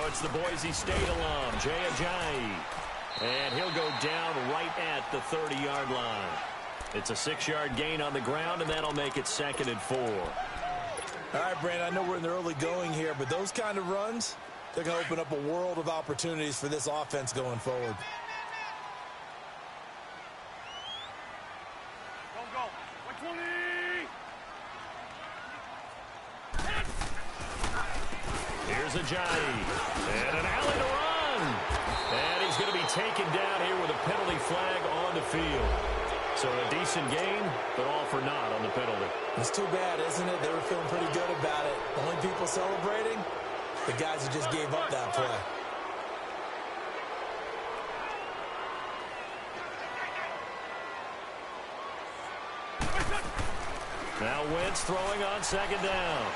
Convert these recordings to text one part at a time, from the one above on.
it's the Boise State alum, Jay Ajayi. And he'll go down right at the 30-yard line. It's a 6-yard gain on the ground, and that'll make it 2nd and 4. All right, Brandon, I know we're in the early going here, but those kind of runs, they're going to open up a world of opportunities for this offense going forward. Go. 120! Here's Ajayi. And an alley to run. And he's going to be taken down here with a penalty flag on the field. So a decent gain, but all for naught on the penalty. It's too bad, isn't it? They were feeling pretty good about it. Only people celebrating, the guys who just gave up that play. Now Wentz throwing on 2nd down.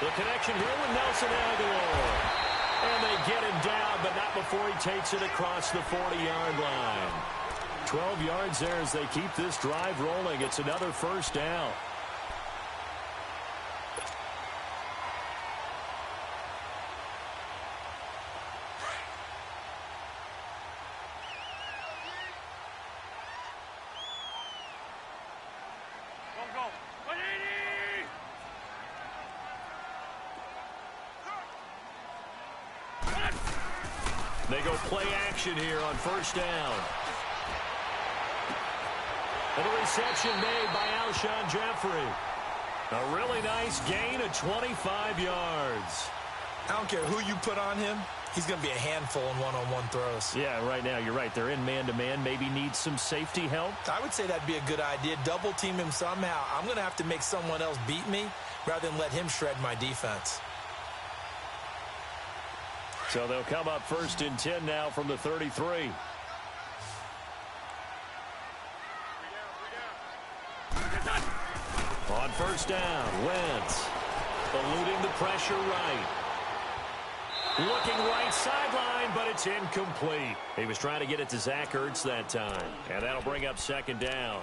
The connection here with Nelson Aguilar. And they get him down, but not before he takes it across the 40-yard line. 12 yards there as they keep this drive rolling. It's another 1st down. Go. 180! They go play action here on 1st down. And a reception made by Alshon Jeffrey. A really nice gain of 25 yards. I don't care who you put on him. He's going to be a handful in one-on-one throws. Yeah, right now, you're right. They're in man-to-man. Maybe need some safety help. I would say that'd be a good idea. Double team him somehow. I'm going to have to make someone else beat me rather than let him shred my defense. So they'll come up 1st and 10 now from the 33. On 1st down, Wentz eluding the pressure right. Looking right sideline, but it's incomplete. He was trying to get it to Zach Ertz that time. And that'll bring up 2nd down.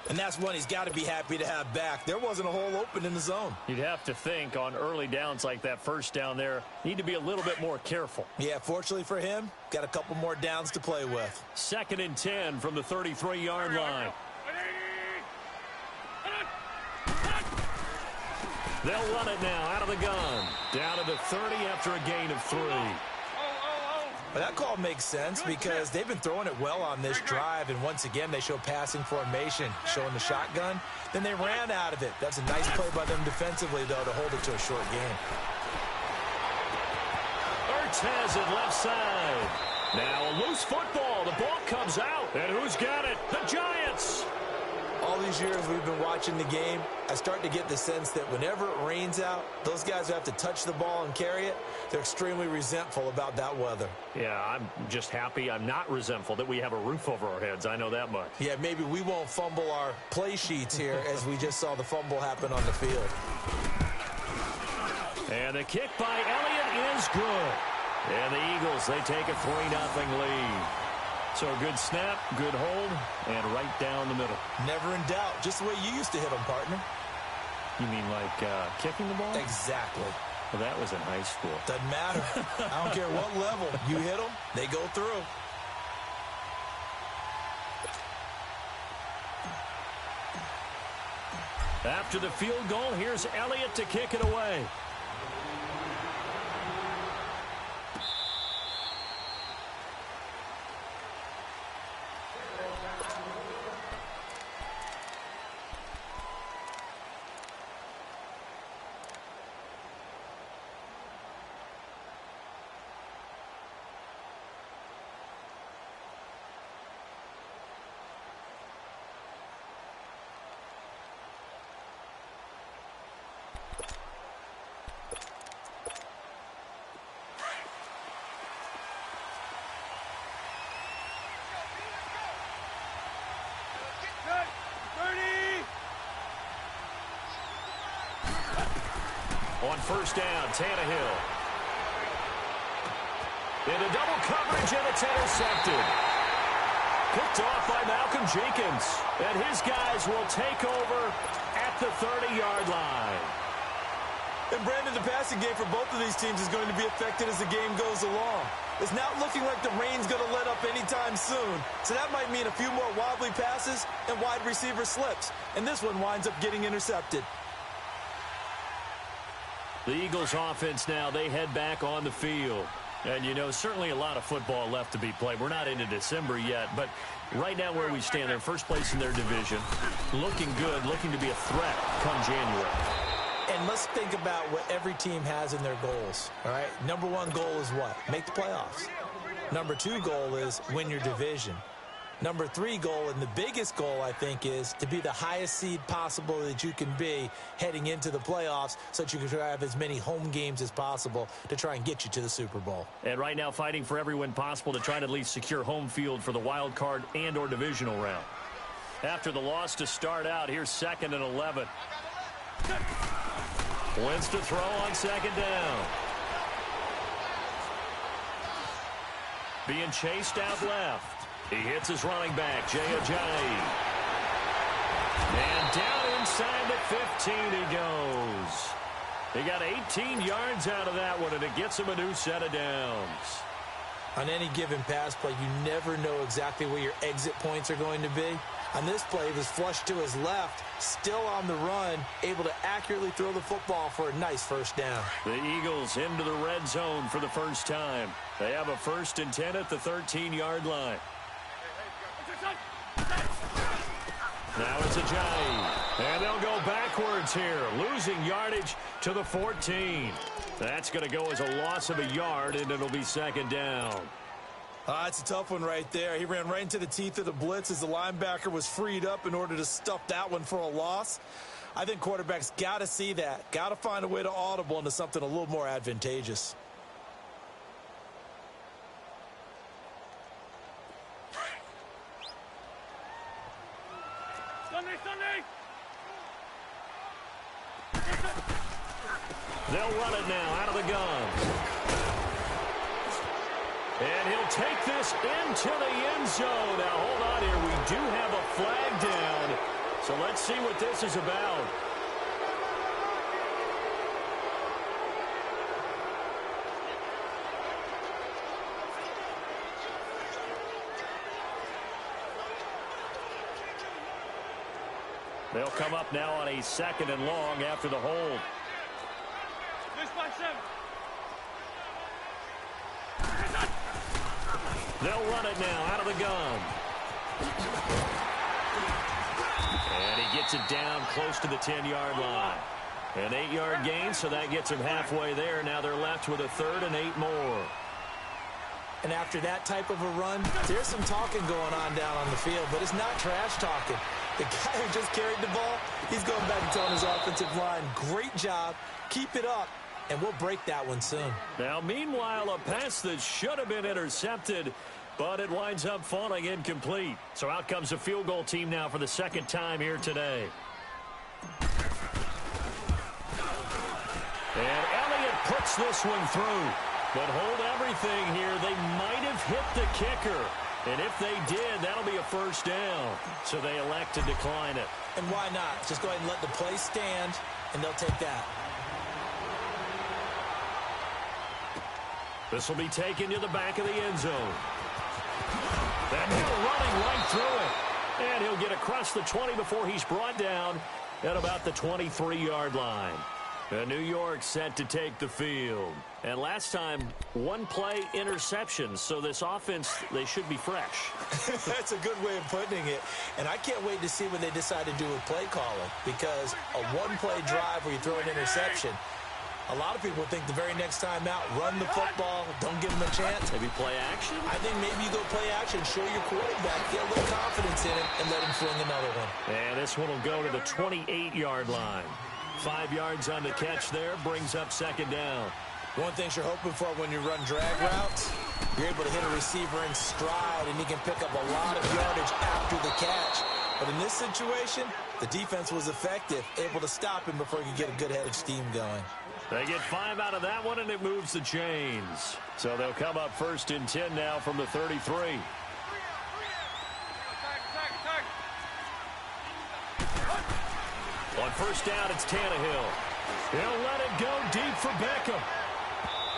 And that's one he's got to be happy to have back. There wasn't a hole open in the zone. You'd have to think on early downs like that 1st down there, need to be a little bit more careful. Yeah, fortunately for him, got a couple more downs to play with. 2nd and 10 from the 33-yard line. They'll run it now out of the gun. Down to the 30 after a gain of 3. But that call makes sense because they've been throwing it well on this drive, and once again, they show passing formation, showing the shotgun. Then they ran out of it. That's a nice play by them defensively, though, to hold it to a short gain. Ertz has it left side. Now a loose football. The ball comes out. And who's got it? The Giants. All these years we've been watching the game, I start to get the sense that whenever it rains out, those guys who have to touch the ball and carry it, they're extremely resentful about that weather. Yeah, I'm just happy I'm not resentful that we have a roof over our heads. I know that much. Yeah, maybe we won't fumble our play sheets here as we just saw the fumble happen on the field. And the kick by Elliott is good. And the Eagles, they take a 3-0 lead. So a good snap, good hold, and right down the middle. Never in doubt. Just the way you used to hit them, partner. You mean like kicking the ball? Exactly. Well, that was in high school. Doesn't matter. I don't care what level. You hit them, they go through. After the field goal, here's Elliott to kick it away. On 1st down, Tannehill. Into double coverage, and it's intercepted. Picked off by Malcolm Jenkins. And his guys will take over at the 30-yard line. And Brandon, the passing game for both of these teams is going to be affected as the game goes along. It's not looking like the rain's going to let up anytime soon. So that might mean a few more wobbly passes and wide receiver slips. And this one winds up getting intercepted. The Eagles offense now, they head back on the field. And, you know, certainly a lot of football left to be played. We're not into December yet, but right now where we stand, they're first place in their division. Looking good, looking to be a threat come January. And let's think about what every team has in their goals, all right? Number one goal is what? Make the playoffs. Number two goal is win your division. Number three goal, and the biggest goal, I think, is to be the highest seed possible that you can be heading into the playoffs so that you can have as many home games as possible to try and get you to the Super Bowl. And right now fighting for every win possible to try to at least secure home field for the wild card and or divisional round. After the loss to start out, here's 2nd and 11. Wins to throw on 2nd down. Being chased out left. He hits his running back, Jay Ajayi. And down inside the 15 he goes. He got 18 yards out of that one, and it gets him a new set of downs. On any given pass play, you never know exactly where your exit points are going to be. On this play, he was flushed to his left, still on the run, able to accurately throw the football for a nice first down. The Eagles into the red zone for the first time. They have a 1st and 10 at the 13-yard line. Now it's Ajayi. And they'll go backwards here, losing yardage to the 14. That's going to go as a loss of a yard, and it'll be 2nd down. It's a tough one right there. He ran right into the teeth of the blitz as the linebacker was freed up in order to stuff that one for a loss. I think quarterbacks got to see that. Got to find a way to audible into something a little more advantageous. They'll run it now out of the gun. And he'll take this into the end zone. Now, hold on here. We do have a flag down. So let's see what this is about. They'll come up now on a 2nd and long after the hold. They'll run it now out of the gun. And he gets it down close to the 10-yard line. An 8-yard gain, so that gets him halfway there. Now they're left with a 3rd and 8 more. And after that type of a run, there's some talking going on down on the field, but it's not trash talking. The guy who just carried the ball, he's going back and telling his offensive line, great job, keep it up, and we'll break that one soon. Now, meanwhile, a pass that should have been intercepted, but it winds up falling incomplete. So out comes the field goal team now for the 2nd time here today. And Elliott puts this one through. But hold everything here. They might have hit the kicker. And if they did, that'll be a 1st down. So they elect to decline it. And why not? Just go ahead and let the play stand, and they'll take that. This will be taken to the back of the end zone. And he'll running right through it. And he'll get across the 20 before he's brought down at about the 23-yard line. New York set to take the field. And last time, 1-play interception. So this offense, they should be fresh. That's a good way of putting it. And I can't wait to see what they decide to do with play calling. Because a 1-play drive where you throw an interception, a lot of people think the very next time out, run the football, don't give them a chance. Maybe play action? I think maybe you go play action, show your quarterback, get a little confidence in it, and let him fling another one. And this one will go to the 28-yard line. 5 yards on the catch there, brings up 2nd down. One thing you're hoping for when you run drag routes, you're able to hit a receiver in stride, and he can pick up a lot of yardage after the catch. But in this situation, the defense was effective, able to stop him before he could get a good head of steam going. They get 5 out of that one, and it moves the chains. So they'll come up 1st and 10 now from the 33. On 1st down, it's Tannehill. He'll let it go deep for Beckham.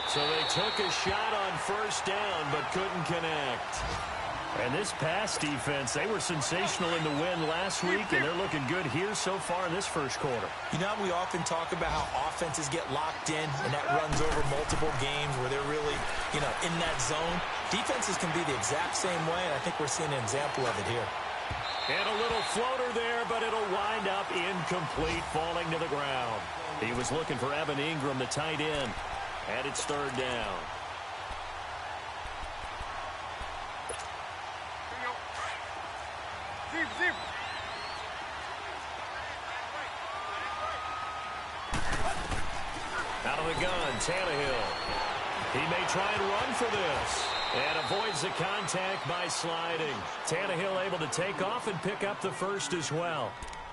So they took a shot on first down, but couldn't connect. And this pass defense, they were sensational in the win last week, and they're looking good here so far in this first quarter. You know, we often talk about how offenses get locked in, and that runs over multiple games where they're really, in that zone. Defenses can be the exact same way, and I think we're seeing an example of it here. And a little floater there, but it'll wind up incomplete, falling to the ground. He was looking for Evan Ingram, the tight end, and it's third down. Out of the gun, Tannehill. He may try and run for this. And avoids the contact by sliding. Tannehill able to take off and pick up the first as well.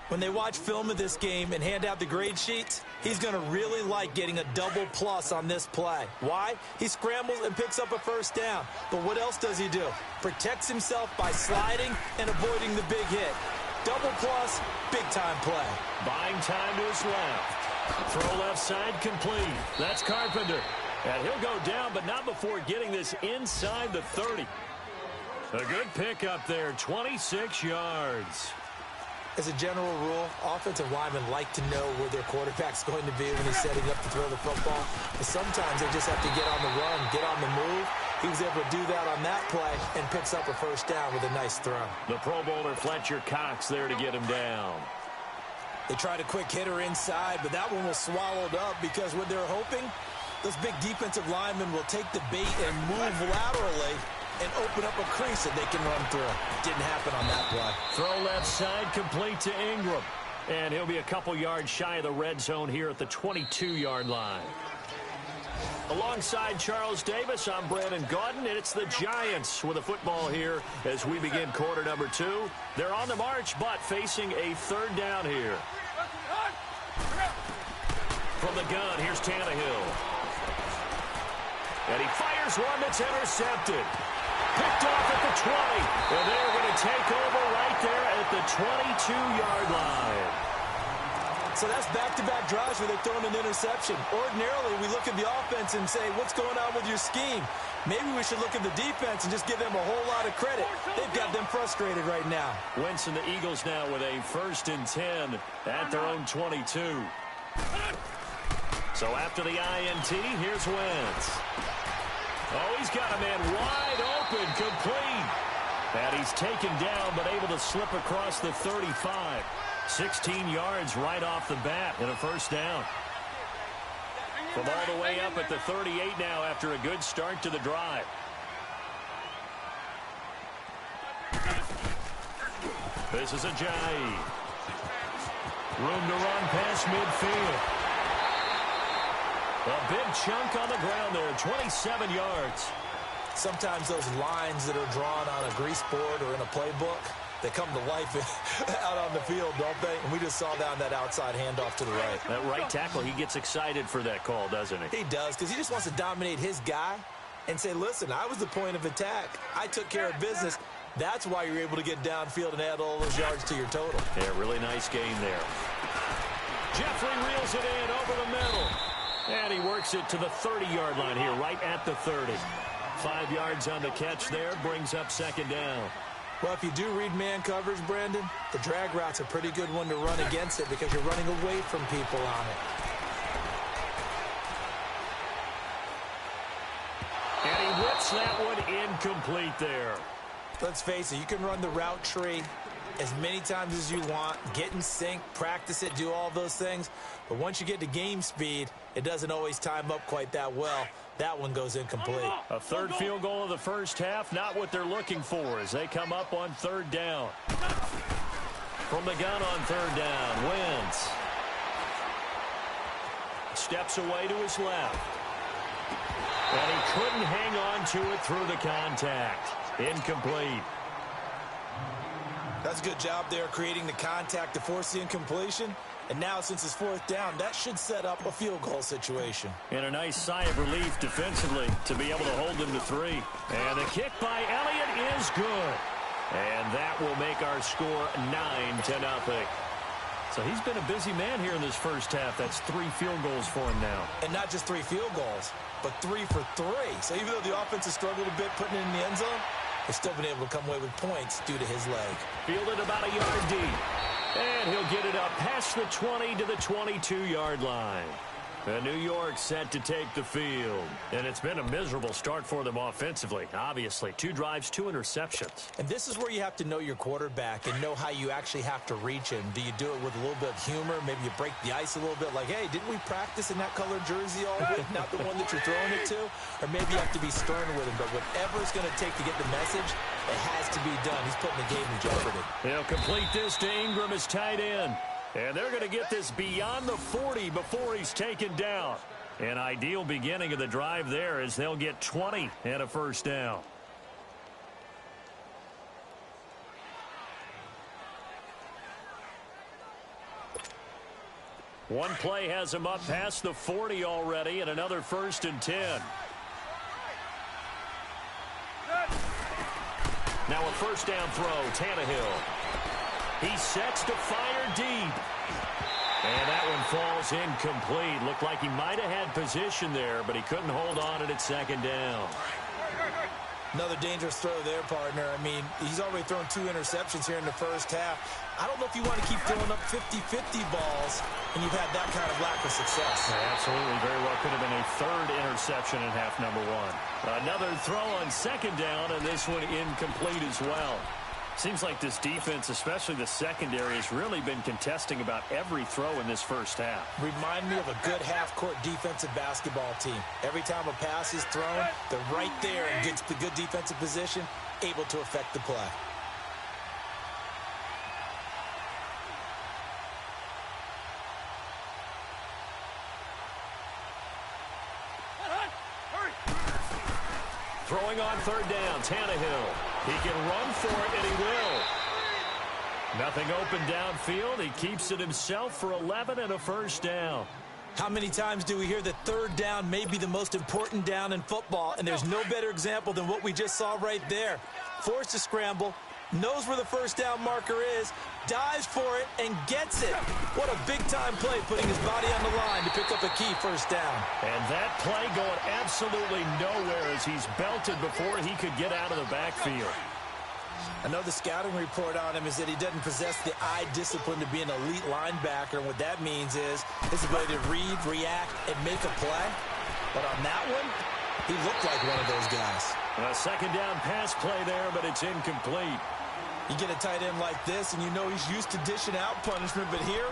When they watch film of this game and hand out the grade sheets, he's going to really like getting a double plus on this play. Why? He scrambles and picks up a first down. But what else does he do? Protects himself by sliding and avoiding the big hit. Double plus, big-time play. Buying time to his left. Throw left side complete. That's Carpenter. And he'll go down, but not before getting this inside the 30. A good pickup there, 26 yards. As a general rule, offensive linemen like to know where their quarterback's going to be when he's setting up to throw the football. But sometimes they just have to get on the run, get on the move. He was able to do that on that play and picks up a first down with a nice throw. The Pro Bowler Fletcher Cox there to get him down. They tried a quick hitter inside, but that one was swallowed up because what they're hoping, those big defensive linemen will take the bait and move laterally and open up a crease that they can run through. Didn't happen on that play. Throw left side complete to Ingram. And he'll be a couple yards shy of the red zone here at the 22-yard line. Alongside Charles Davis, I'm Brandon Gaudin, and it's the Giants with a football here as we begin quarter number 2. They're on the march, but facing a third down here. From the gun, here's Tannehill. And he fires one that's intercepted. Picked off at the 20. And they're going to take over right there at the 22-yard line. So that's back-to-back drives where they're throwing an interception. Ordinarily, we look at the offense and say, what's going on with your scheme? Maybe we should look at the defense and just give them a whole lot of credit. They've got them frustrated right now. Wentz and the Eagles now with a 1st and 10 at their own 22. So after the INT, here's Wentz. Oh, he's got a man wide open, complete. And he's taken down, but able to slip across the 35. 16 yards right off the bat and a first down. From all the way up at the 38 now after a good start to the drive. This is Ajayi. Room to run past midfield. A big chunk on the ground there, 27 yards. Sometimes those lines that are drawn on a grease board or in a playbook, they come to life out on the field, don't they? And we just saw down that outside handoff to the right. That right tackle, he gets excited for that call, doesn't he? He does, because he just wants to dominate his guy and say, listen, I was the point of attack. I took care of business. That's why you're able to get downfield and add all those yards to your total. Yeah, really nice game there. Jeffrey reels it in over the middle. And he works it to the 30-yard line here, right at the 30. 5 yards on the catch there, brings up second down. Well, if you do read man coverage, Brandon, the drag route's a pretty good one to run against it because you're running away from people on it. And he whips that one incomplete there. Let's face it, you can run the route tree as many times as you want, get in sync, practice it, do all those things. But once you get to game speed, it doesn't always time up quite that well. That one goes incomplete. A third field goal of the first half, not what they're looking for as they come up on third down. From the gun on third down, Wentz. Steps away to his left. And he couldn't hang on to it through the contact. Incomplete. That's a good job there creating the contact to force the incompletion. And now, since it's fourth down, that should set up a field goal situation. And a nice sigh of relief defensively to be able to hold them to 3. And the kick by Elliott is good. And that will make our score 9-0. So he's been a busy man here in this first half. That's 3 field goals for him now. And not just 3 field goals, but 3 for 3. So even though the offense has struggled a bit putting it in the end zone, they've still been able to come away with points due to his leg. Fielded about a yard deep. And he'll get it up past the 20 to the 22-yard line. And New York set to take the field. And it's been a miserable start for them offensively. Obviously, 2 drives, 2 interceptions. And this is where you have to know your quarterback and know how you actually have to reach him. Do you do it with a little bit of humor? Maybe you break the ice a little bit like, hey, didn't we practice in that colored jersey all week? Not the one that you're throwing it to? Or maybe you have to be stern with him. But whatever it's going to take to get the message, it has to be done. He's putting the game in jeopardy. He'll complete this to Ingram as tight end. And they're going to get this beyond the 40 before he's taken down. An ideal beginning of the drive there as they'll get 20 and a first down. One play has him up past the 40 already, and another 1st and 10. Now a first down throw, Tannehill. He sets to fire deep. And that one falls incomplete. Looked like he might have had position there, but he couldn't hold on at 2nd down. Another dangerous throw there, partner. I mean, he's already thrown 2 interceptions here in the first half. I don't know if you want to keep throwing up 50-50 balls, and you've had that kind of lack of success. Yeah, absolutely. Very well could have been a 3rd interception in half number 1. Another throw on 2nd down, and this one incomplete as well. Seems like this defense, especially the secondary, has really been contesting about every throw in this first half. Remind me of a good half-court defensive basketball team. Every time a pass is thrown, they're right there and gets the good defensive position, able to affect the play. Throwing on 3rd down, Tannehill. He can run for it, and he will. Nothing open downfield. He keeps it himself for 11 and a first down. How many times do we hear that 3rd down may be the most important down in football, and there's no better example than what we just saw right there. Forced to scramble, knows where the first down marker is, dives for it, and gets it. What a big-time play, putting his body on the line to pick up a key first down. And that play going absolutely nowhere as he's belted before he could get out of the backfield. I know the scouting report on him is that he doesn't possess the eye discipline to be an elite linebacker, and what that means is his ability to read, react, and make a play. But on that one, he looked like one of those guys. A 2nd down pass play there, but it's incomplete. You get a tight end like this, and you know he's used to dishing out punishment, but here,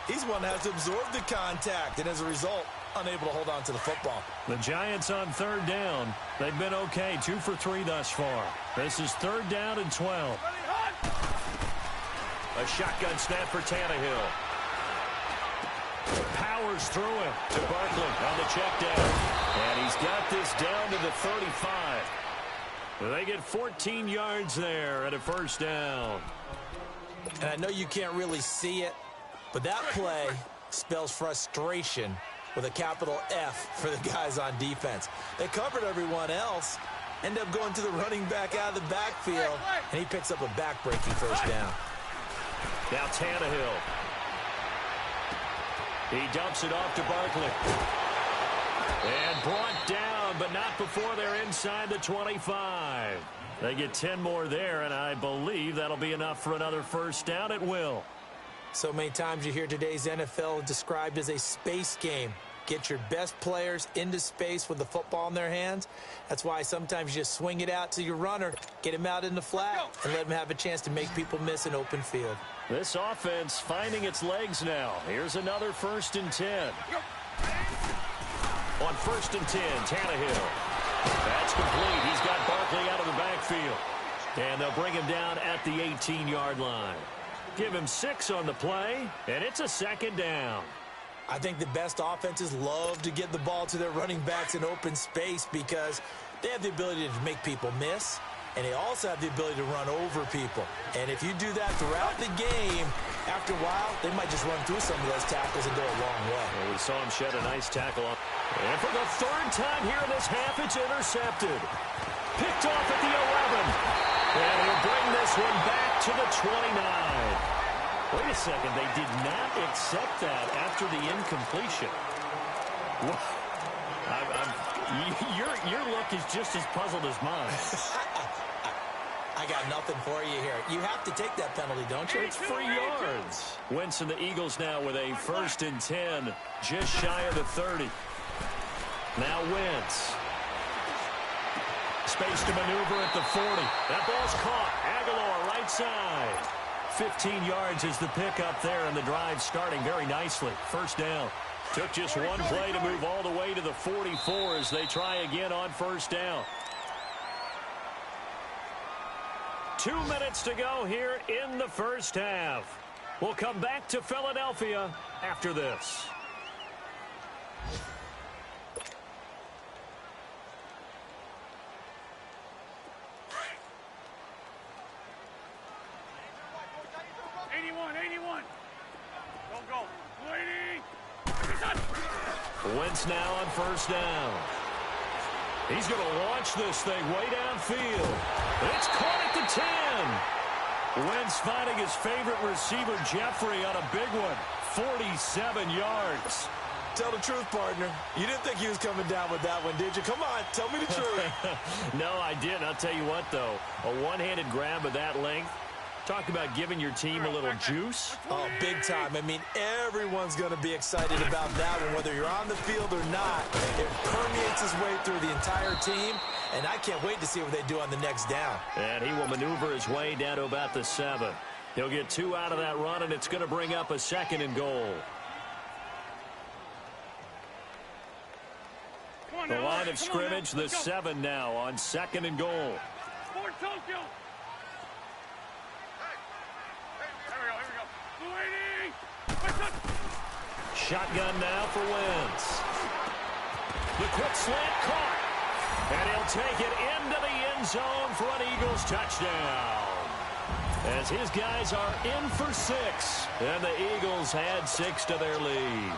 he's one that has to absorb the contact, and as a result, unable to hold on to the football. The Giants on 3rd down. They've been okay, 2 for 3 thus far. This is 3rd down and 12. A shotgun snap for Tannehill. Powers through him to Barkley on the check down. And he's got this down to the 35. They get 14 yards there and a first down. And I know you can't really see it, but that play spells frustration with a capital F for the guys on defense. They covered everyone else, end up going to the running back out of the backfield, and he picks up a back-breaking first down. Now Tannehill. He dumps it off to Barkley. And brought down, but not before they're inside the 25. They get 10 more there, and I believe that'll be enough for another first down at will. So many times you hear today's NFL described as a space game. Get your best players into space with the football in their hands. That's why sometimes you just swing it out to your runner, get him out in the flat, and let him have a chance to make people miss an open field. This offense finding its legs now. Here's another 1st and 10. On 1st and 10, Tannehill. That's complete. He's got Barkley out of the backfield. And they'll bring him down at the 18-yard line. Give him 6 on the play, and it's a 2nd down. I think the best offenses love to get the ball to their running backs in open space because they have the ability to make people miss, and they also have the ability to run over people. And if you do that throughout the game, after a while, they might just run through some of those tackles and go a long way. Well, we saw him shed a nice tackle on. And for the 3rd time here in this half, it's intercepted. Picked off at the 11. And he'll bring this one back to the 29. Wait a second. They did not accept that after the incompletion. Your look is just as puzzled as mine. I got nothing for you here. You have to take that penalty, don't you? It's 3 yards. Wentz and the Eagles now with a 1st and 10, just shy of the 30. Now Wentz. Space to maneuver at the 40. That ball's caught. Aguilar right side. 15 yards is the pickup there, and the drive starting very nicely. 1st down. Took just one play to move all the way to the 44 as they try again on 1st down. 2 minutes to go here in the 1st half. We'll come back to Philadelphia after this. Wentz now on 1st down. He's going to launch this thing way downfield. It's caught at the 10. Wentz finding his favorite receiver, Jeffrey, on a big one. 47 yards. Tell the truth, partner. You didn't think he was coming down with that one, did you? Come on, tell me the truth. No, I didn't. I'll tell you what, though. A one-handed grab of that length. Talk about giving your team a little juice. Oh, big time. I mean, everyone's going to be excited about that one, whether you're on the field or not. It permeates his way through the entire team, and I can't wait to see what they do on the next down. And he will maneuver his way down to about the 7. He'll get 2 out of that run, and it's going to bring up a 2nd and goal. The line of scrimmage, the 7 now on 2nd and goal. Shotgun now for Wentz. The quick slant caught. And he'll take it into the end zone for an Eagles touchdown. As his guys are in for 6. And the Eagles had 6 to their lead.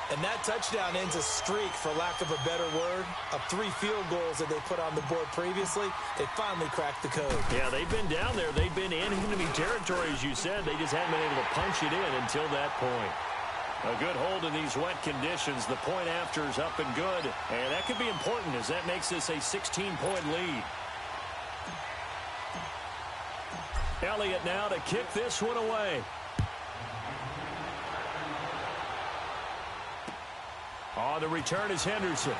And that touchdown ends a streak, for lack of a better word, of 3 field goals that they put on the board previously. They finally cracked the code. Yeah, they've been down there. They've been in enemy territory, as you said. They just haven't been able to punch it in until that point. A good hold in these wet conditions. The point after is up and good. And that could be important as that makes this a 16-point lead. Elliott now to kick this one away. On the return is Henderson.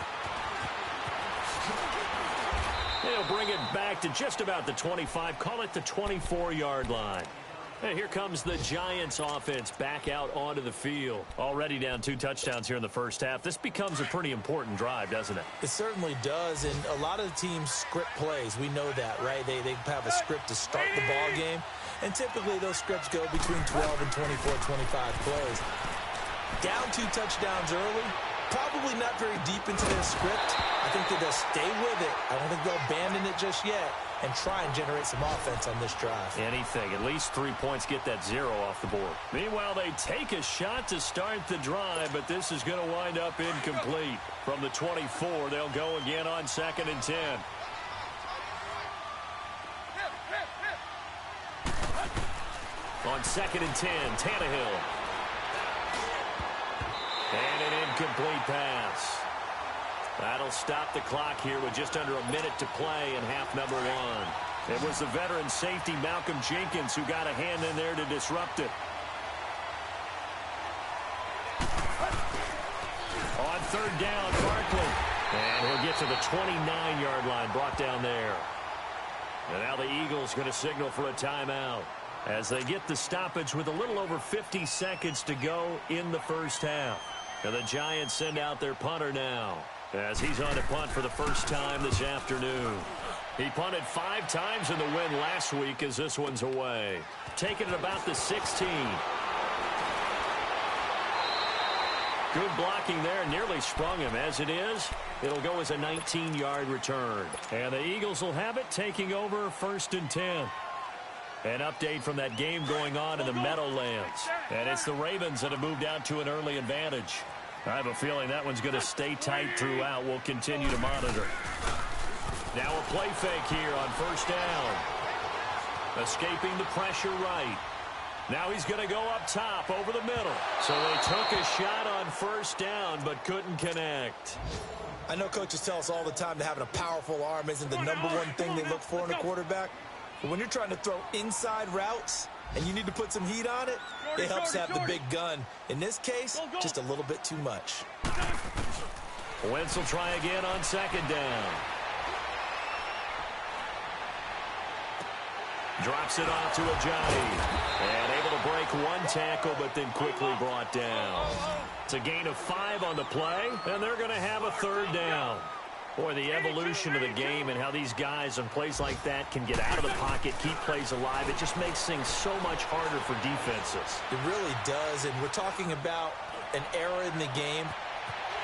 He'll bring it back to just about the 25. Call it the 24-yard line. And here comes the Giants offense back out onto the field. Already down 2 touchdowns here in the 1st half. This becomes a pretty important drive, doesn't it? It certainly does, and a lot of the teams script plays. We know that, right? They have a script to start the ball game, and typically those scripts go between 12 and 24, 25 plays. Down 2 touchdowns early, probably not very deep into their script. I think that they'll stay with it. I don't think they'll abandon it just yet and try and generate some offense on this drive. Anything. At least 3 points, get that 0 off the board. Meanwhile, they take a shot to start the drive, but this is going to wind up incomplete. From the 24, they'll go again on 2nd and 10. On 2nd and 10, Tannehill. And an incomplete pass. That'll stop the clock here with just under a minute to play in half number 1. It was the veteran safety Malcolm Jenkins who got a hand in there to disrupt it. On 3rd down, Barkley. And he'll get to the 29-yard line, brought down there. And now the Eagles going to signal for a timeout as they get the stoppage with a little over 50 seconds to go in the 1st half. And the Giants send out their punter now as he's on to punt for the first time this afternoon. He punted 5 times in the win last week as this one's away. Taking it about the 16. Good blocking there, nearly sprung him. As it is, it'll go as a 19-yard return. And the Eagles will have it, taking over 1st and 10. An update from that game going on in the Meadowlands. And it's the Ravens that have moved out to an early advantage. I have a feeling that one's going to stay tight throughout. We'll continue to monitor. Now a play fake here on 1st down. Escaping the pressure right. Now he's going to go up top over the middle. So they took a shot on first down but couldn't connect. I know coaches tell us all the time that having a powerful arm isn't the number one thing they look for in a quarterback. But when you're trying to throw inside routes and you need to put some heat on it, it helps to have the big gun. In this case, just a little bit too much. Wentz will try again on second down. Drops it off to Ajayi. And able to break one tackle, but then quickly brought down. It's a gain of 5 on the play, and they're going to have a third down. Boy, the evolution of the game and how these guys on plays like that can get out of the pocket, keep plays alive, it just makes things so much harder for defenses. It really does, and we're talking about an era in the game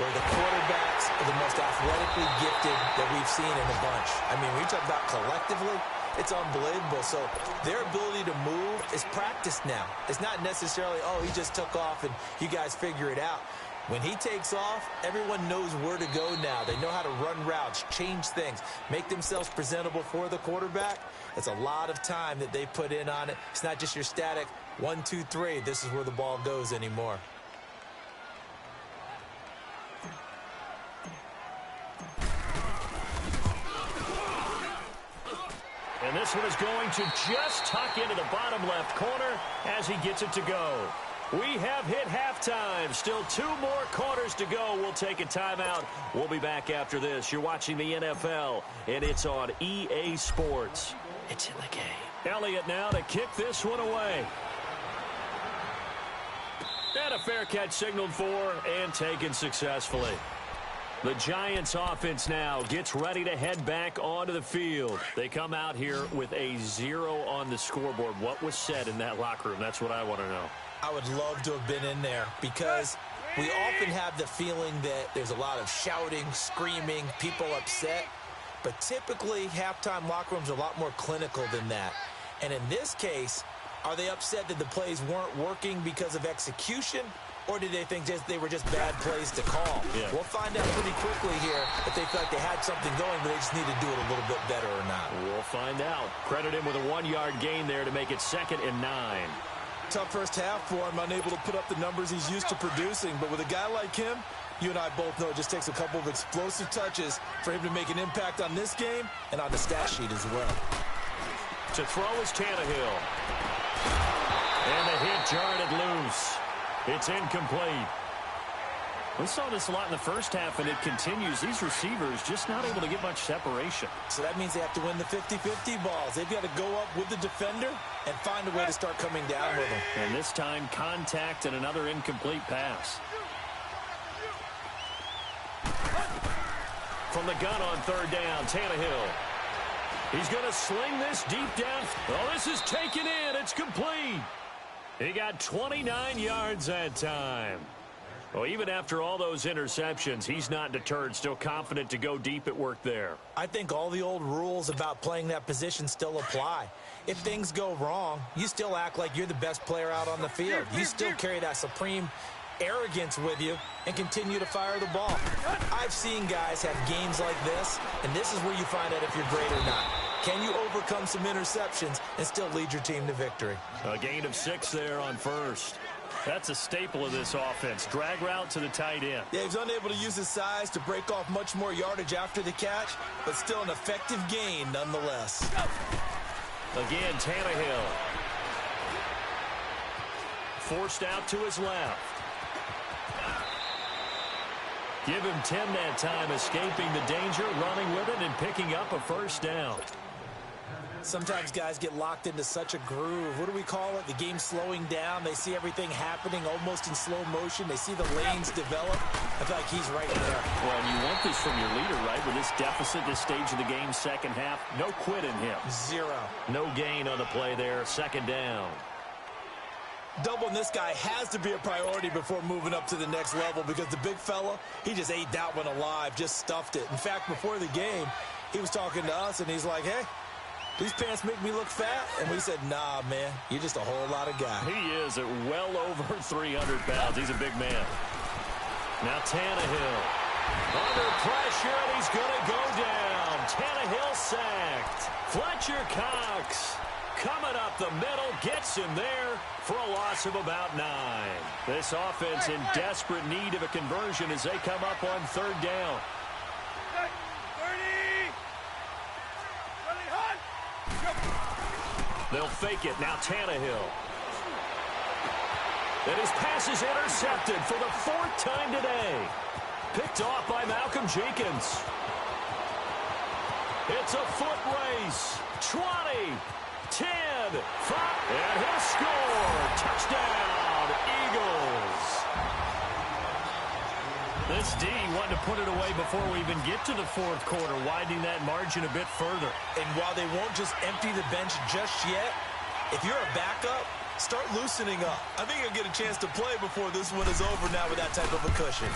where the quarterbacks are the most athletically gifted that we've seen in a bunch. I mean, when you talk about collectively, it's unbelievable. So their ability to move is practiced now. It's not necessarily, oh, he just took off and you guys figure it out. When he takes off, everyone knows where to go now. They know how to run routes, change things, make themselves presentable for the quarterback. It's a lot of time that they put in on it. It's not just your static 1, 2, 3. This is where the ball goes anymore. And this one is going to just tuck into the bottom left corner as he gets it to go. We have hit halftime. Still 2 more quarters to go. We'll take a timeout. We'll be back after this. You're watching the NFL, and it's on EA Sports. It's in the game. Elliott now to kick this one away. And a fair catch signaled for and taken successfully. The Giants offense now gets ready to head back onto the field. They come out here with a 0 on the scoreboard. What was said in that locker room? That's what I want to know. I would love to have been in there because we often have the feeling that there's a lot of shouting, screaming, people upset. But typically, halftime locker rooms are a lot more clinical than that. And in this case, are they upset that the plays weren't working because of execution? Or did they think they were just bad plays to call? Yeah. We'll find out pretty quickly here if they felt like they had something going, but they just need to do it a little bit better or not. We'll find out. Credit him with a 1-yard gain there to make it 2nd and 9. Tough first half for him, unable to put up the numbers he's used to producing. But with a guy like him, you and I both know it just takes a couple of explosive touches for him to make an impact on this game and on the stat sheet as well. To throw is Tannehill. And the hit jarred it loose. It's incomplete. We saw this a lot in the first half, and it continues. These receivers just not able to get much separation. So that means they have to win the 50-50 balls. They've got to go up with the defender and find a way to start coming down with them. And this time, contact and another incomplete pass. From the gun on 3rd down, Tannehill. He's going to sling this deep down. Oh, this is taken in. It's complete. He got 29 yards that time. Well, even after all those interceptions, he's not deterred, still confident to go deep at work there. I think all the old rules about playing that position still apply. If things go wrong, you still act like you're the best player out on the field. You still carry that supreme arrogance with you and continue to fire the ball. I've seen guys have games like this, and this is where you find out if you're great or not. Can you overcome some interceptions and still lead your team to victory? A gain of 6 there on first. That's a staple of this offense. Drag route to the tight end. Yeah, he's unable to use his size to break off much more yardage after the catch, but still an effective gain nonetheless. Again, Tannehill. Forced out to his left. Give him 10 that time, escaping the danger, running with it, and picking up a first down. Sometimes guys get locked into such a groove. What do we call it? The game slowing down. They see everything happening almost in slow motion. They see the lanes develop. I feel like he's right there. Well, and you want this from your leader, right? With this deficit, this stage of the game, second half, no quit in him. 0. No gain on the play there, 2nd down. Doubling this guy has to be a priority before moving up to the next level because the big fella, he just ate that one alive, just stuffed it. In fact, before the game, he was talking to us, and he's like, hey, these pants make me look fat? And we said, nah, man, you're just a whole lot of guy. He is at well over 300 pounds. He's a big man. Now Tannehill under pressure, and he's going to go down. Tannehill sacked. Fletcher Cox coming up the middle, gets him there for a loss of about 9. This offense in desperate need of a conversion as they come up on 3rd down. 30. They'll fake it. Now Tannehill. And his pass is intercepted for the 4th time today. Picked off by Malcolm Jenkins. It's a foot race. 20, 10, 5, and he'll score. Touchdown, Eagles. This D wanted to put it away before we even get to the 4th quarter, widening that margin a bit further. And while they won't just empty the bench just yet, if you're a backup, start loosening up. I think you'll get a chance to play before this one is over now with that type of a cushion.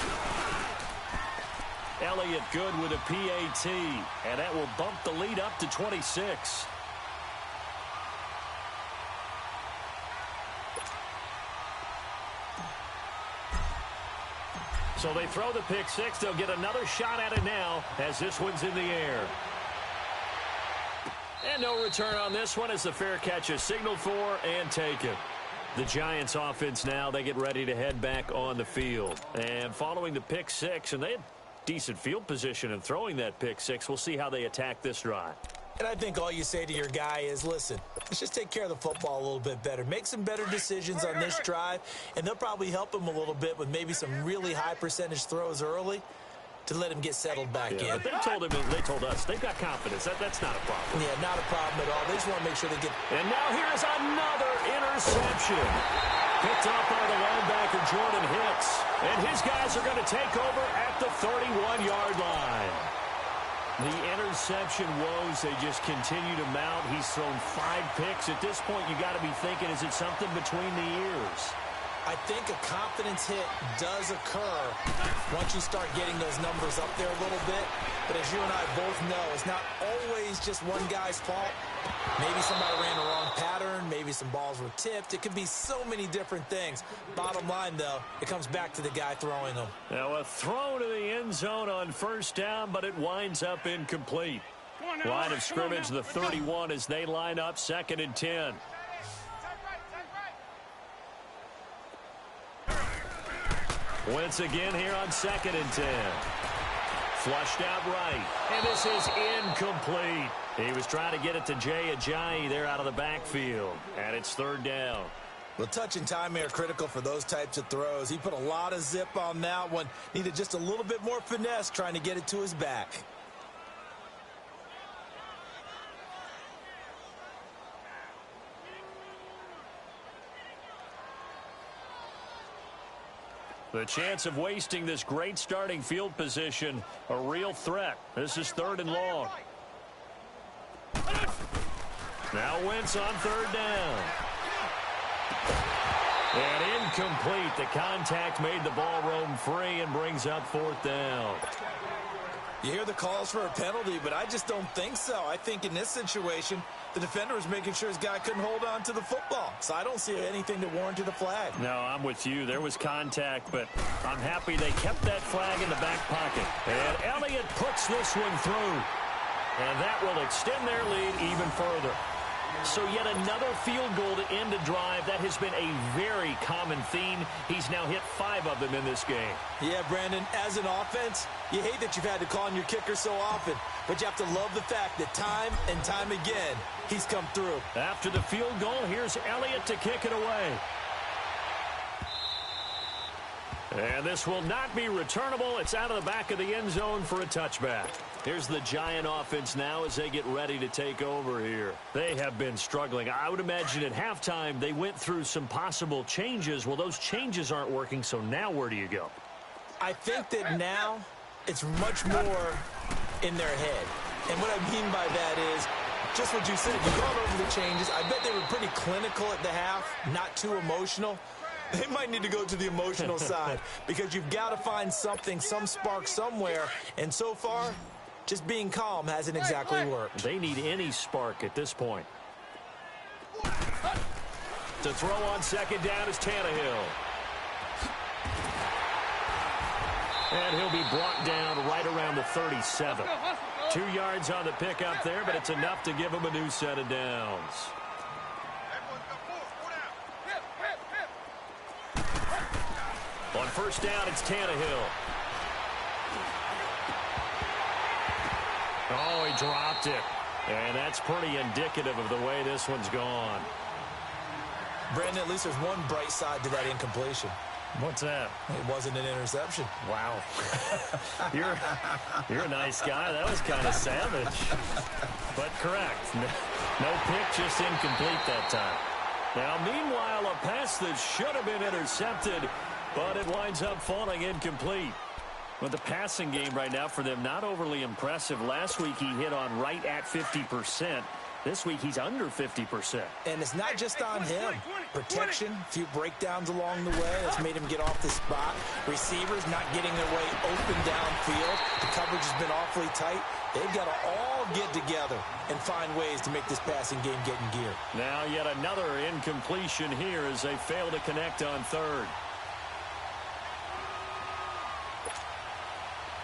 Elliott good with a PAT, and that will bump the lead up to 26. So they throw the pick 6. They'll get another shot at it now as this one's in the air. And no return on this one as the fair catch is signaled for and taken. The Giants offense now, they get ready to head back on the field. And following the pick 6, and they had decent field position in throwing that pick 6. We'll see how they attack this drive. And I think all you say to your guy is, listen, let's just take care of the football a little bit better. Make some better decisions on this drive, and they'll probably help him a little bit with maybe some really high percentage throws early to let him get settled back in. But they told us they've got confidence. That's not a problem. Yeah, not a problem at all. They just want to make sure they get. And now here's another interception. Picked off by the linebacker, Jordan Hicks. And his guys are going to take over at the 31-yard line. The interception woes, they just continue to mount. He's thrown 5 picks. At this point, you got to be thinking, is it something between the ears? I think a confidence hit does occur once you start getting those numbers up there a little bit. But as you and I both know, it's not always just one guy's fault. Maybe somebody ran the wrong pattern. Maybe some balls were tipped. It could be so many different things. Bottom line, though, it comes back to the guy throwing them. Now a throw to the end zone on 1st down, but it winds up incomplete. Line of scrimmage, the 31 as they line up 2nd and 10. Once again here on 2nd and 10. Flushed out right. And this is incomplete. He was trying to get it to Jay Ajayi there out of the backfield. And it's 3rd down. Well, touch and timing are critical for those types of throws. He put a lot of zip on that one. Needed just a little bit more finesse trying to get it to his back. The chance of wasting this great starting field position, a real threat. This is 3rd and long. Now Wentz on 3rd down. And incomplete. The contact made the ball roam free and brings up 4th down. You hear the calls for a penalty, but I just don't think so. I think in this situation, the defender was making sure his guy couldn't hold on to the football. So I don't see anything that warranted a flag. No, I'm with you. There was contact, but I'm happy they kept that flag in the back pocket. And Elliott puts this one through. And that will extend their lead even further. So yet another field goal to end a drive. That has been a very common theme. He's now hit 5 of them in this game. Yeah, Brandon, as an offense, you hate that you've had to call on your kicker so often, but you have to love the fact that time and time again, he's come through. After the field goal, here's Elliott to kick it away. And this will not be returnable. It's out of the back of the end zone for a touchback. Here's the Giant offense now as they get ready to take over here. They have been struggling. I would imagine at halftime they went through some possible changes. Well, those changes aren't working, so now where do you go? I think that now it's much more in their head. And what I mean by that is just what you said. You gone over the changes. I bet they were pretty clinical at the half, not too emotional. They might need to go to the emotional side because you've got to find something, some spark somewhere. And so far, just being calm hasn't exactly worked. They need any spark at this point. To throw on 2nd down is Tannehill. And he'll be brought down right around the 37. 2 yards on the pickup there, but it's enough to give him a new set of downs. On first down, it's Tannehill. Oh, he dropped it. And that's pretty indicative of the way this one's gone. Brandon, at least there's one bright side to that incompletion. What's that? It wasn't an interception. Wow. You're a nice guy. That was kind of savage. But correct. No pick, just incomplete that time. Now, meanwhile, a pass that should have been intercepted, but it winds up falling incomplete. But the passing game right now for them, not overly impressive. Last week he hit on right at 50%. This week he's under 50%. And it's not just on him. Protection, a few breakdowns along the way. That's made him get off the spot. Receivers not getting their way open downfield. The coverage has been awfully tight. They've got to all get together and find ways to make this passing game get in gear. Now yet another incompletion here as they fail to connect on third.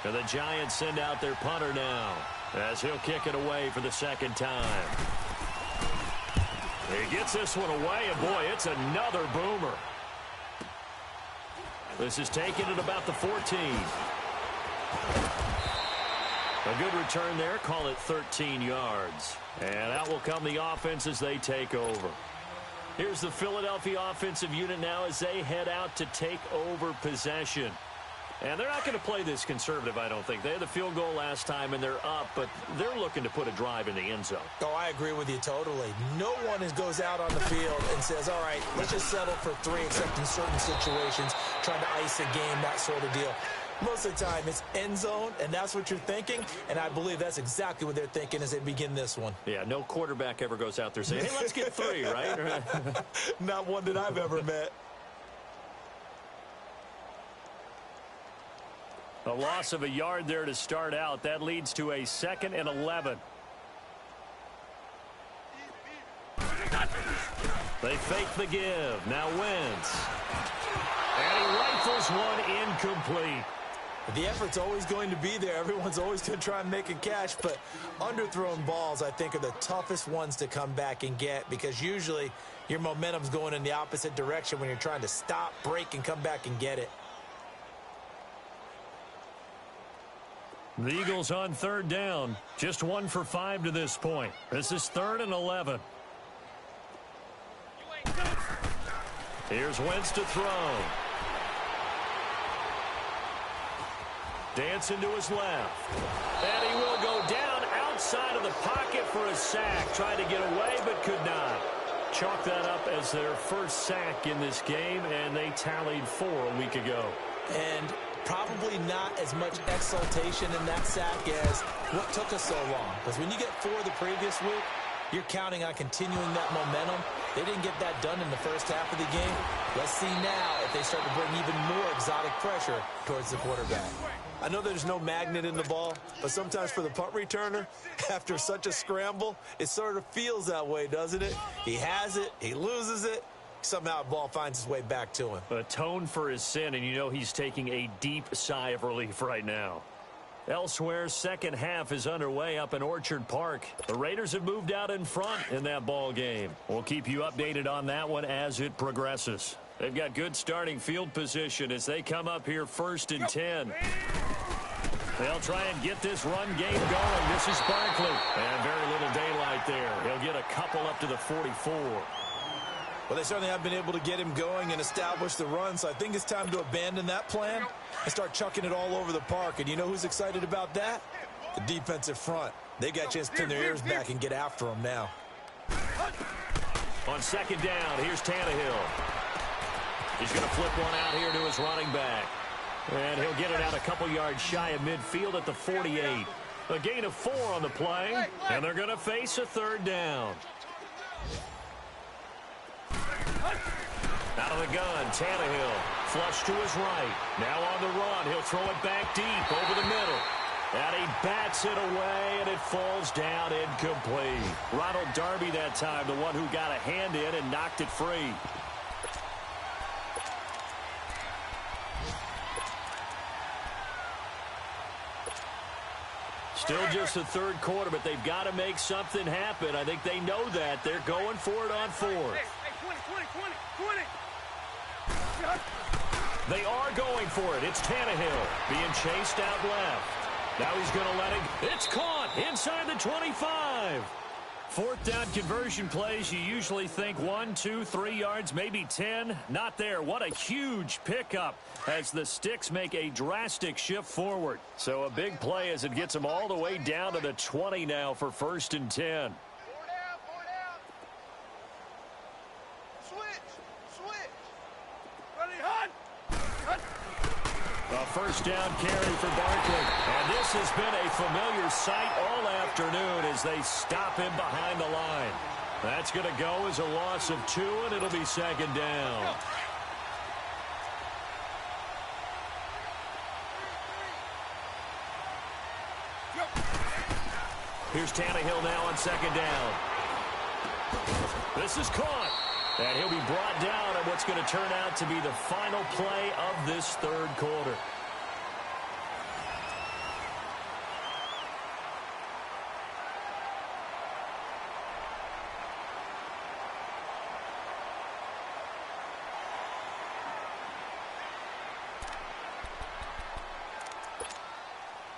And the Giants send out their punter now as he'll kick it away for the second time. He gets this one away, and boy, it's another boomer. This is taken at about the 14. A good return there, call it 13 yards. And out will come the offense as they take over. Here's the Philadelphia offensive unit now as they head out to take over possession. And they're not going to play this conservative, I don't think. They had the field goal last time, and they're up, but they're looking to put a drive in the end zone. Oh, I agree with you totally. No one goes out on the field and says, all right, let's just settle for 3, except in certain situations, trying to ice a game, that sort of deal. Most of the time, it's end zone, and that's what you're thinking, and I believe that's exactly what they're thinking as they begin this one. Yeah, no quarterback ever goes out there saying, hey, let's get 3, right? Not one that I've ever met. A loss of a yard there to start out. That leads to a 2nd and 11. They fake the give. Now Wentz. And he rifles one incomplete. The effort's always going to be there. Everyone's always going to try and make a catch, but underthrown balls, I think, are the toughest ones to come back and get because usually your momentum's going in the opposite direction when you're trying to stop, break, and come back and get it. The Eagles on third down. Just 1 for 5 to this point. This is 3rd and 11. Here's Wentz to throw. Dancing to his left. And he will go down outside of the pocket for a sack. Tried to get away but could not. Chalk that up as their first sack in this game, and they tallied 4 a week ago. And probably not as much exultation in that sack as what took us so long. Because when you get 4 the previous week, you're counting on continuing that momentum. They didn't get that done in the first half of the game. Let's see now if they start to bring even more exotic pressure towards the quarterback. I know there's no magnet in the ball, but sometimes for the punt returner, after such a scramble, it sort of feels that way, doesn't it? He has it, he loses it. Somehow the ball finds its way back to him. Atone for his sin, and you know he's taking a deep sigh of relief right now. Elsewhere, second half is underway up in Orchard Park. The Raiders have moved out in front in that ball game. We'll keep you updated on that one as it progresses. They've got good starting field position as they come up here 1st and 10. They'll try and get this run game going. This is Barkley. And very little daylight there. He'll get a couple up to the 44. Well, they certainly have been able to get him going and establish the run, so I think it's time to abandon that plan and start chucking it all over the park. And you know who's excited about that? The defensive front. They got a chance to pin their ears back and get after him now. On second down, here's Tannehill. He's going to flip one out here to his running back. And he'll get it out a couple yards shy of midfield at the 48. A gain of 4 on the play, and they're going to face a 3rd down. Out of the gun, Tannehill. Flush to his right. Now on the run. He'll throw it back deep over the middle. And he bats it away, and it falls down incomplete. Ronald Darby that time, the one who got a hand in and knocked it free. Still just the 3rd quarter, but they've got to make something happen. I think they know that. They're going for it on 4th. Hey, 20. They are going for it. It's Tannehill being chased out left. Now he's going to let it. It's caught inside the 25. Fourth down conversion plays, you usually think 1, 2, 3 yards, maybe 10. Not there. What a huge pickup as the Sticks make a drastic shift forward. So a big play as it gets them all the way down to the 20 now for 1st and 10. A first down carry for Barkley. And this has been a familiar sight all afternoon as they stop him behind the line. That's going to go as a loss of 2, and it'll be 2nd down. Here's Tannehill now on 2nd down. This is caught. And he'll be brought down on what's going to turn out to be the final play of this 3rd quarter.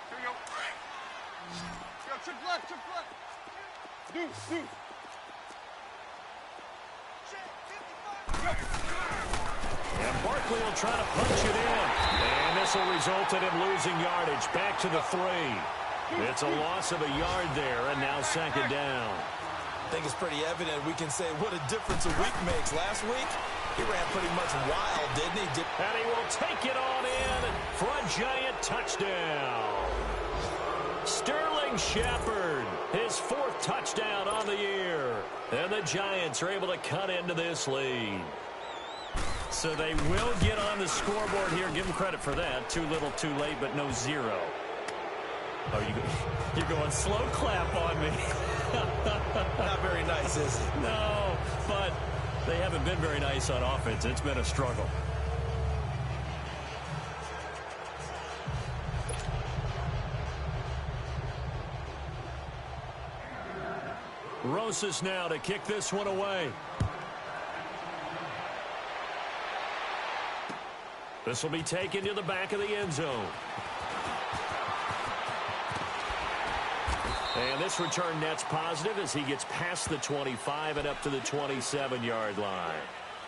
Here we go. Yo, trick left, trick left. Deuce. And Barkley will try to punch it in. And this will result in him losing yardage. Back to the 3. It's a loss of a yard there, and now 2nd down. I think it's pretty evident we can say what a difference a week makes. Last week, he ran pretty much wild, didn't he? And he will take it on in for a giant touchdown. Sterling Shepard, his 4th touchdown on the year. And the Giants are able to cut into this lead. So they will get on the scoreboard here. Give them credit for that. Too little, too late, but no 0. Oh, you're going slow clap on me. Not very nice, is it? No, but they haven't been very nice on offense. It's been a struggle. Rosas now to kick this one away. This will be taken to the back of the end zone. And this return net's positive as he gets past the 25 and up to the 27-yard line.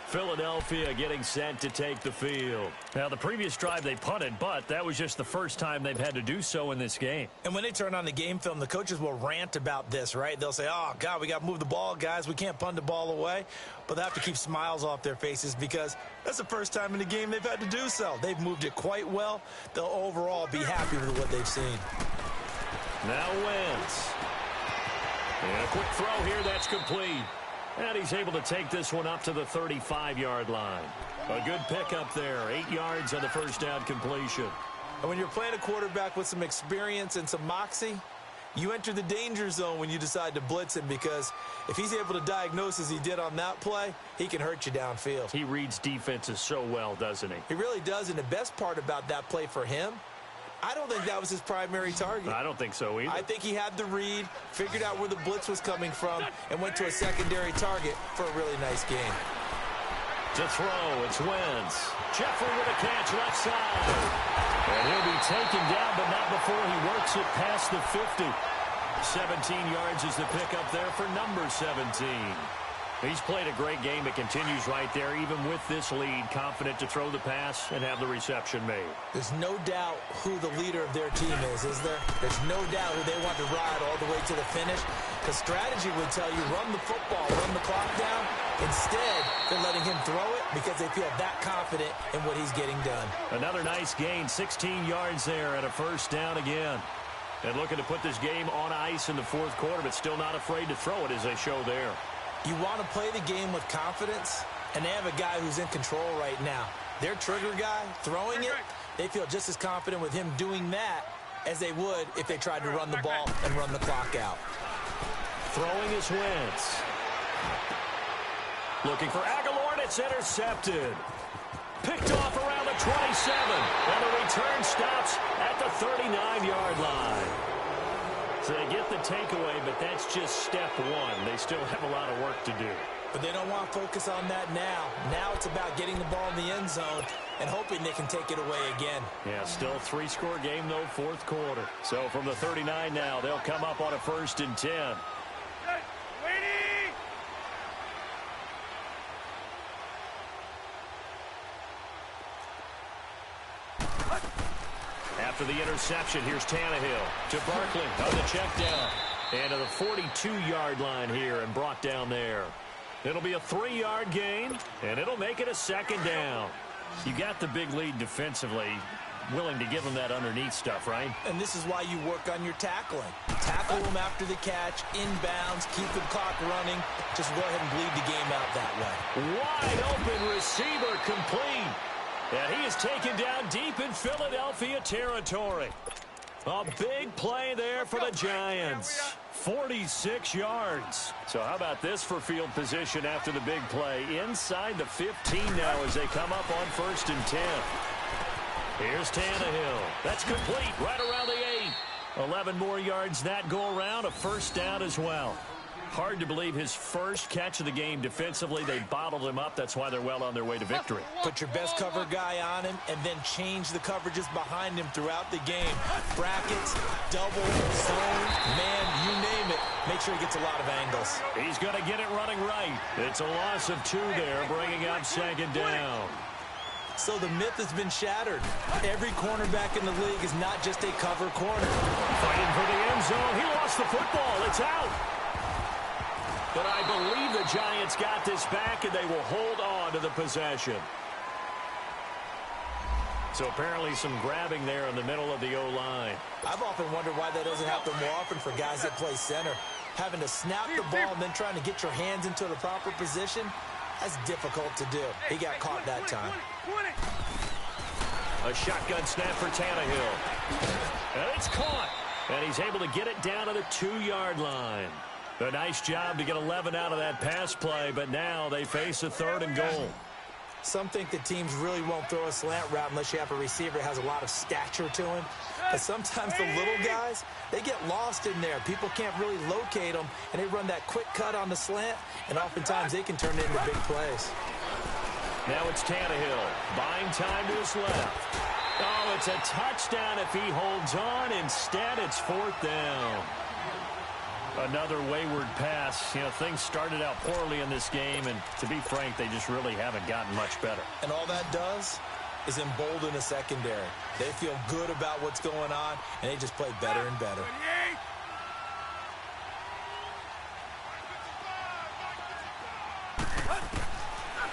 Philadelphia getting set to take the field. Now, the previous drive they punted, but that was just the first time they've had to do so in this game. And when they turn on the game film, the coaches will rant about this, right? They'll say, oh, God, we got to move the ball, guys. We can't punt the ball away. But they have to keep smiles off their faces because that's the first time in the game they've had to do so. They've moved it quite well. They'll overall be happy with what they've seen. Now Wentz. And a quick throw here, that's complete. And he's able to take this one up to the 35-yard line. A good pickup there, 8 yards on the first down completion. And when you're playing a quarterback with some experience and some moxie, you enter the danger zone when you decide to blitz him because if he's able to diagnose as he did on that play, he can hurt you downfield. He reads defenses so well, doesn't he? He really does, and the best part about that play for him, I don't think that was his primary target. I don't think so either. I think he had the read, figured out where the blitz was coming from, and went to a secondary target for a really nice game. To throw, it's Wentz. Jeffrey with a catch left side. And he'll be taken down, but not before he works it past the 50. 17 yards is the pickup there for number 17. He's played a great game. It continues right there, even with this lead, confident to throw the pass and have the reception made. There's no doubt who the leader of their team is there? There's no doubt who they want to ride all the way to the finish. Because strategy would tell you, run the football, run the clock down. Instead, they're letting him throw it because they feel that confident in what he's getting done. Another nice gain, 16 yards there and a first down again. And looking to put this game on ice in the 4th quarter, but still not afraid to throw it as they show there. You want to play the game with confidence, and they have a guy who's in control right now. Their trigger guy, throwing it, they feel just as confident with him doing that as they would if they tried to run the ball and run the clock out. Throwing is Wentz. Looking for Aguilar, and it's intercepted. Picked off around the 27, and the return stops at the 39-yard line. So they get the takeaway, but that's just step one. They still have a lot of work to do. But they don't want to focus on that now. Now it's about getting the ball in the end zone and hoping they can take it away again. Yeah, still a 3-score game, though, fourth quarter. So from the 39 now, they'll come up on a 1st and 10. After the interception, here's Tannehill to Barkley on the check down. And to the 42-yard line here and brought down there. It'll be a 3-yard gain, and it'll make it a 2nd down. You got the big lead defensively, willing to give them that underneath stuff, right? And this is why you work on your tackling. Tackle them after the catch, inbounds, keep the clock running. Just go ahead and bleed the game out that way. Wide open receiver complete. And he is taken down deep in Philadelphia territory. A big play there for the Giants. 46 yards. So how about this for field position after the big play? Inside the 15 now as they come up on 1st and 10. Here's Tannehill. That's complete right around the 8. 11 more yards that go around. A 1st down as well. Hard to believe his first catch of the game defensively. They bottled him up. That's why they're well on their way to victory. Put your best cover guy on him and then change the coverages behind him throughout the game. Brackets, double, zone, man, you name it. Make sure he gets a lot of angles. He's going to get it running right. It's a loss of 2 there, bringing up 2nd down. So the myth has been shattered. Every cornerback in the league is not just a cover corner. Fighting for the end zone. He lost the football. It's out. But I believe the Giants got this back, and they will hold on to the possession. So apparently some grabbing there in the middle of the O-line. I've often wondered why that doesn't happen more often for guys that play center. Having to snap the ball and then trying to get your hands into the proper position, that's difficult to do. He got caught that time. A shotgun snap for Tannehill. And it's caught. And he's able to get it down to the 2-yard line. A nice job to get 11 out of that pass play, but now they face a 3rd and goal. Some think the teams really won't throw a slant route unless you have a receiver that has a lot of stature to him. But sometimes the little guys, they get lost in there. People can't really locate them, and they run that quick cut on the slant, and oftentimes they can turn it into big plays. Now it's Tannehill, buying time to his left. Oh, it's a touchdown if he holds on. Instead, it's 4th down. Another wayward pass. You know, things started out poorly in this game, and to be frank, they just really haven't gotten much better. And all that does is embolden the secondary. They feel good about what's going on, and they just play better and better.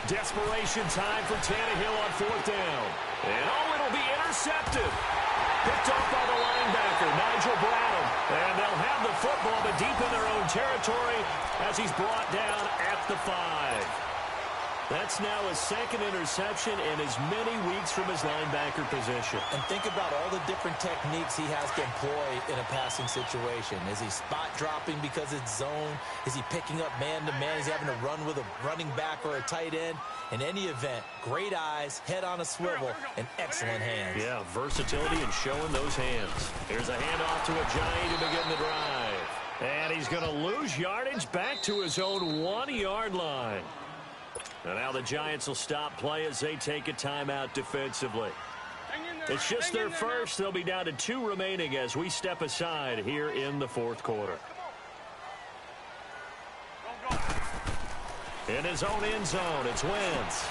Desperation time for Tannehill on 4th down. And oh, it'll be intercepted. Picked off by the linebacker, Nigel Bradham. And they'll have the football, but deep in their own territory as he's brought down at the 5. That's now his 2nd interception in as many weeks from his linebacker position. And think about all the different techniques he has to employ in a passing situation. Is he spot dropping because it's zone? Is he picking up man-to-man? Is he having to run with a running back or a tight end? In any event, great eyes, head on a swivel, and excellent hands. Yeah, versatility and showing those hands. Here's a handoff to a Giant to begin the drive. And he's going to lose yardage back to his own 1-yard line. And now the Giants will stop play as they take a timeout defensively. It's just their first. They'll be down to 2 remaining as we step aside here in the 4th quarter. In his own end zone, it's Wentz.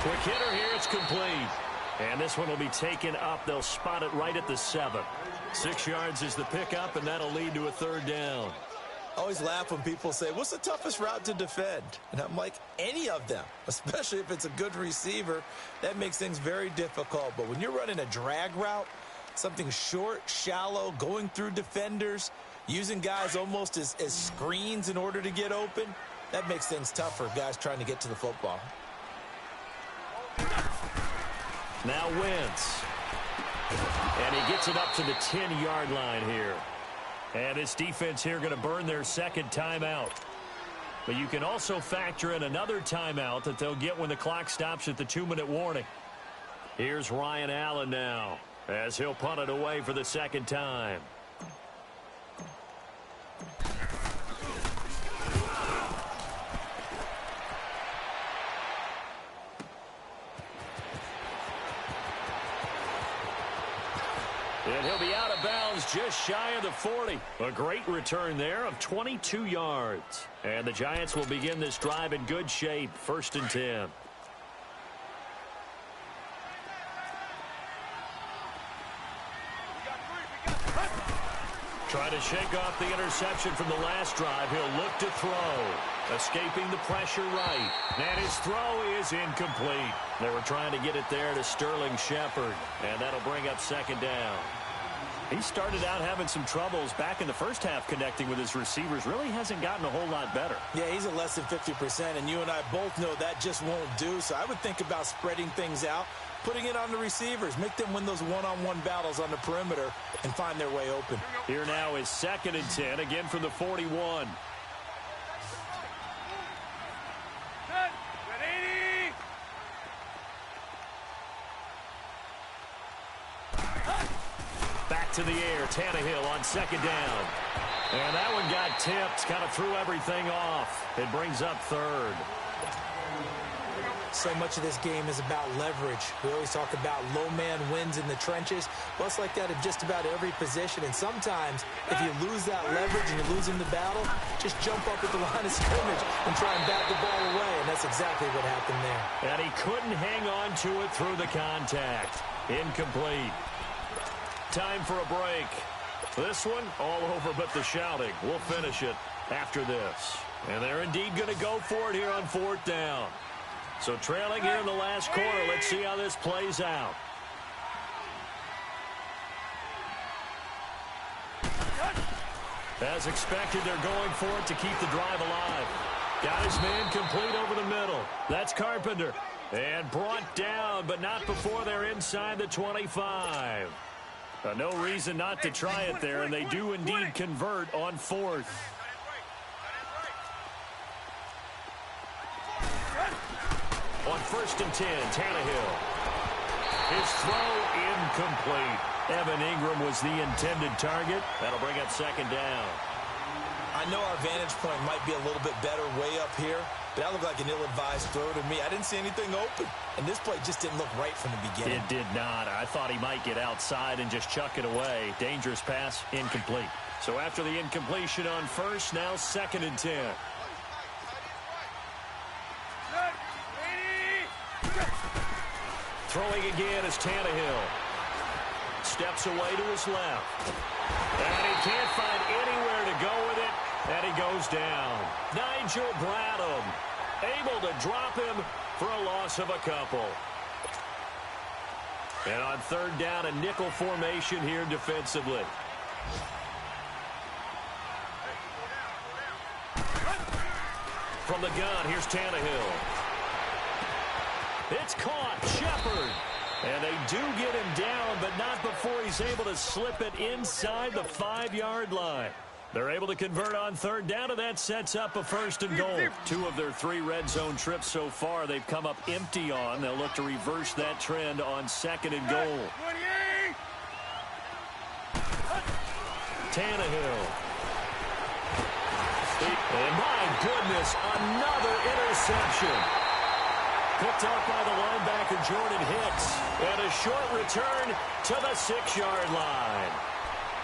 Quick hitter here, it's complete. And this one will be taken up. They'll spot it right at the 7. 6 yards is the pickup, and that'll lead to a 3rd down. I always laugh when people say, what's the toughest route to defend? And I'm like, any of them, especially if it's a good receiver. That makes things very difficult. But when you're running a drag route, something short, shallow, going through defenders, using guys almost as screens in order to get open, that makes things tough for guys trying to get to the football. Now Wentz. And he gets it up to the 10-yard line here. And this defense here going to burn their 2nd timeout. But you can also factor in another timeout that they'll get when the clock stops at the 2-minute warning. Here's Ryan Allen now as he'll punt it away for the 2nd time. themselves just shy of the 40. A great return there of 22 yards. And the Giants will begin this drive in good shape. 1st and 10. Trying to shake off the interception from the last drive. He'll look to throw. Escaping the pressure right. And his throw is incomplete. They were trying to get it there to Sterling Shepard. And that'll bring up 2nd down. He started out having some troubles back in the first half connecting with his receivers. Really hasn't gotten a whole lot better. Yeah, he's at less than 50%, and you and I both know that just won't do. So I would think about spreading things out, putting it on the receivers, make them win those one-on-one battles on the perimeter and find their way open. Here now is 2nd and 10, again from the 41. Back to the air, Tannehill on 2nd down. And that one got tipped, kind of threw everything off. It brings up 3rd. So much of this game is about leverage. We always talk about low man wins in the trenches. Well, it's like that in just about every position. And sometimes, if you lose that leverage and you're losing the battle, just jump up at the line of scrimmage and try and bat the ball away. And that's exactly what happened there. And he couldn't hang on to it through the contact. Incomplete. Time for a break. This one, all over but the shouting. We'll finish it after this. And they're indeed going to go for it here on 4th down. So trailing here in the last quarter, let's see how this plays out. As expected, they're going for it to keep the drive alive. Got his man complete over the middle. That's Carpenter. And brought down, but not before they're inside the 25. No reason not to try it there, and they do indeed convert on 4th. On 1st and 10, Tannehill. His throw incomplete. Evan Ingram was the intended target. That'll bring up 2nd down. I know our vantage point might be a little bit better way up here, but that looked like an ill-advised throw to me. I didn't see anything open, and this play just didn't look right from the beginning. It did not. I thought he might get outside and just chuck it away. Dangerous pass, incomplete. So after the incompletion on 1st, now 2nd and 10. Throwing again is Tannehill. Steps away to his left. And he can't find anywhere to go with it. And he goes down. Nigel Bradham able to drop him for a loss of a couple. And on 3rd down, a nickel formation here defensively. From the gun, here's Tannehill. It's caught. Shepard. And they do get him down, but not before he's able to slip it inside the 5-yard line. They're able to convert on 3rd down, and that sets up a 1st and goal. 2 of their 3 red zone trips so far they've come up empty on. They'll look to reverse that trend on 2nd and goal. Tannehill. And my goodness, another interception. Picked up by the linebacker, Jordan Hicks. And a short return to the 6-yard line.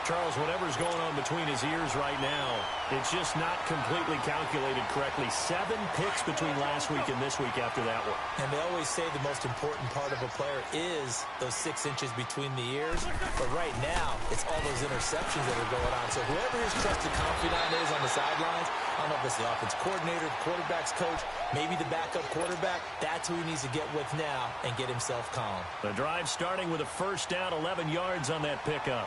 Charles, whatever's going on between his ears right now, it's just not completely calculated correctly. 7 picks between last week and this week after that one. And they always say the most important part of a player is those 6 inches between the ears. But right now, it's all those interceptions that are going on. So whoever his trusted confidant is on the sidelines, I don't know if it's the offense coordinator, the quarterback's coach, maybe the backup quarterback, that's who he needs to get with now and get himself calm. The drive starting with a 1st down, 11 yards on that pickup.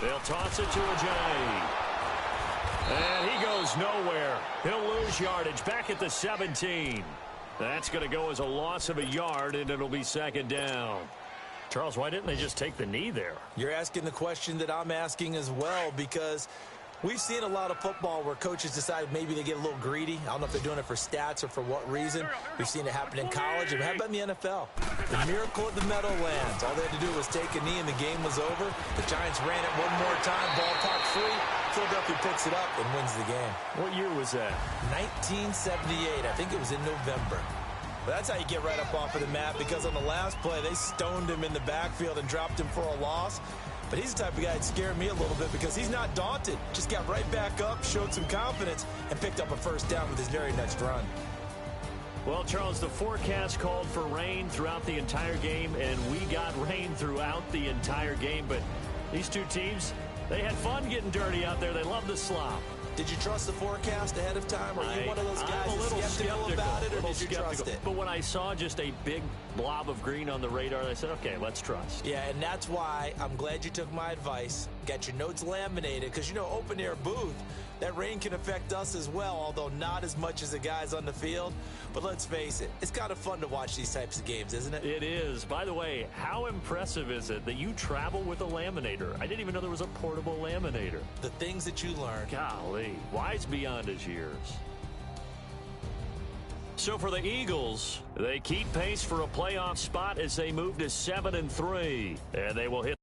They'll toss it to Ajayi. And he goes nowhere. He'll lose yardage back at the 17. That's going to go as a loss of a yard, and it'll be 2nd down. Charles, why didn't they just take the knee there? You're asking the question that I'm asking as well, because We've seen a lot of football where coaches decide maybe they get a little greedy. I don't know if they're doing it for stats or for what reason. We've seen it happen in college, and how about in the NFL? The miracle of the Meadowlands. All they had to do was take a knee, and the game was over. The Giants ran it one more time, ball park free. Philadelphia picks it up and wins the game. What year was that? 1978. I think it was in November. But that's how you get right up off of the mat, because on the last play, they stoned him in the backfield and dropped him for a loss. But he's the type of guy that scared me a little bit because he's not daunted. Just got right back up, showed some confidence, and picked up a first down with his very next run. Well, Charles, the forecast called for rain throughout the entire game, and we got rain throughout the entire game. But these two teams, they had fun getting dirty out there. They love the slop. Did you trust the forecast ahead of time? Or are you one of those guys I'm a little skeptical about it, or did you trust it? But when I saw just a big blob of green on the radar, I said, okay, let's trust. Yeah, and that's why I'm glad you took my advice. Got your notes laminated, because, you know, open-air booth, that rain can affect us as well, although not as much as the guys on the field. But let's face it, it's kind of fun to watch these types of games, isn't it? It is. By the way, how impressive is it that you travel with a laminator? I didn't even know there was a portable laminator. The things that you learn. Golly, wise beyond his years. So for the Eagles, they keep pace for a playoff spot as they move to 7-3, and they will hit